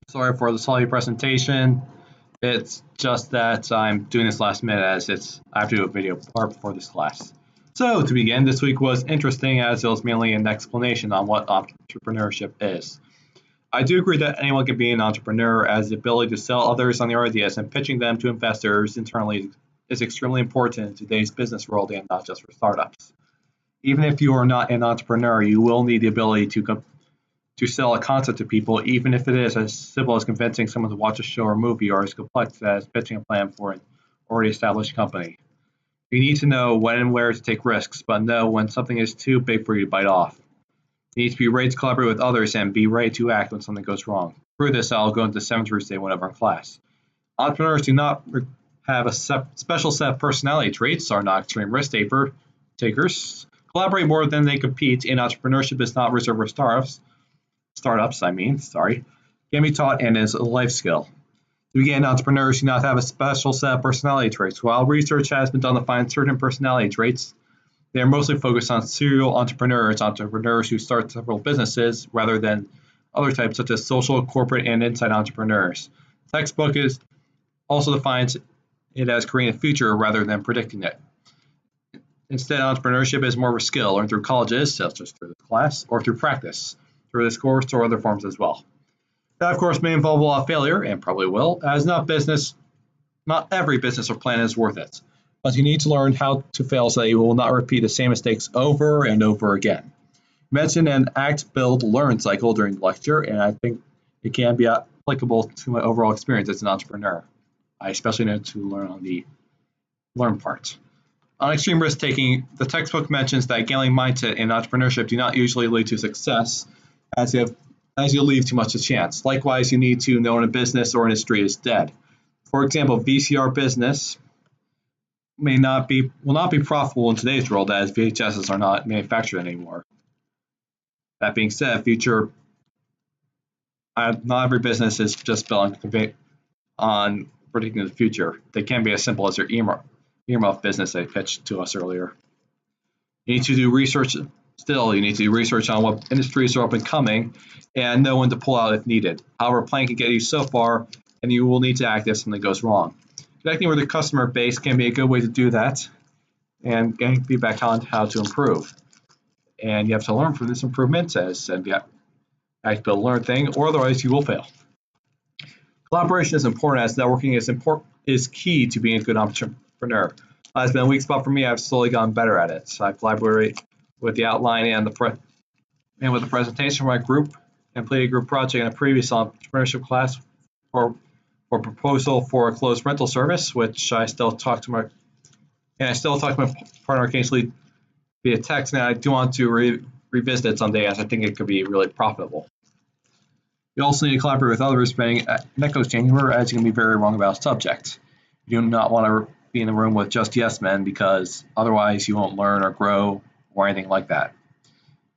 Sorry for the sloppy presentation. It's just that I'm doing this last minute as I have to do a video part before this class. So to begin, this week was interesting as it was mainly an explanation on what entrepreneurship is. I do agree that anyone can be an entrepreneur, as the ability to sell others on their ideas and pitching them to investors internally is extremely important in today's business world and not just for startups. Even if you are not an entrepreneur, you will need the ability to sell a concept to people, even if it is as simple as convincing someone to watch a show or movie, or as complex as pitching a plan for an already established company. You need to know when and where to take risks, but know when something is too big for you to bite off. You need to be ready to collaborate with others and be ready to act when something goes wrong. Through this, I'll go into 7 truths today whenever in class. Entrepreneurs do not have a special set of personality traits, are not extreme risk takers, collaborate more than they compete, and entrepreneurship is not reserved for startups, can be taught and is a life skill. To begin, entrepreneurs do not have a special set of personality traits. While research has been done to find certain personality traits, they are mostly focused on serial entrepreneurs who start several businesses, rather than other types such as social, corporate, and inside entrepreneurs. The textbook also defines it as creating a future rather than predicting it. Instead, entrepreneurship is more of a skill learned through colleges, such as through this class, or through practice, through this course or other forms as well. That, of course, may involve a lot of failure, and probably will, as not every business or plan is worth it. But you need to learn how to fail so that you will not repeat the same mistakes over and over again. Mention an act, build, learn cycle during the lecture, and I think it can be applicable to my overall experience as an entrepreneur. I especially know to learn on the learn part. On extreme risk taking, the textbook mentions that gambling mindset and entrepreneurship do not usually lead to success, as you leave too much to chance. Likewise, you need to know when a business or industry is dead. For example, VCR business will not be profitable in today's world, as VHSs are not manufactured anymore. That being said, not every business is just built on predicting the future. They can be as simple as your earmuff business they pitched to us earlier. You need to do research. You need to do research on what industries are up and coming and know when to pull out if needed. However, a plan can get you so far, and you will need to act if something goes wrong. Connecting with the customer base can be a good way to do that, and getting feedback on how to improve. And you have to learn from this improvement, and you have to learn thing, or otherwise you will fail. Collaboration is important, as networking is key to being a good entrepreneur. It's been a weak spot for me. I've slowly gotten better at it. So I collaborate with the outline and with the presentation for my group, and completed a group project in a previous entrepreneurship class for proposal for a closed rental service, which I still talk to my partner occasionally via text, and I do want to revisit it someday, as I think it could be really profitable. You also need to collaborate with others, spending an echo chamber, as you can be very wrong about a subject. You do not want to be in the room with just yes men, because otherwise you won't learn or grow or anything like that.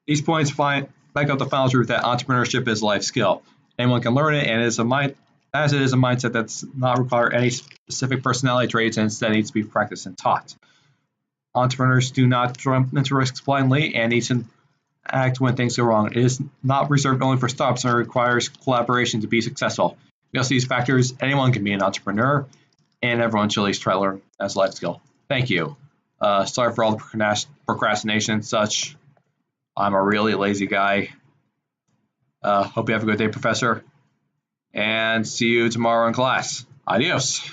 These points back up the final truth that entrepreneurship is a life skill. Anyone can learn it, and it is a mindset that's not require any specific personality traits, and instead needs to be practiced and taught. Entrepreneurs do not jump into risks blindly and need to act when things go wrong. It is not reserved only for startups, and it requires collaboration to be successful. Because of these factors, anyone can be an entrepreneur, and everyone should at least try to learn as a life skill. Thank you. Sorry for all the procrastination and such. I'm a really lazy guy. Hope you have a good day, Professor. And see you tomorrow in class. Adios.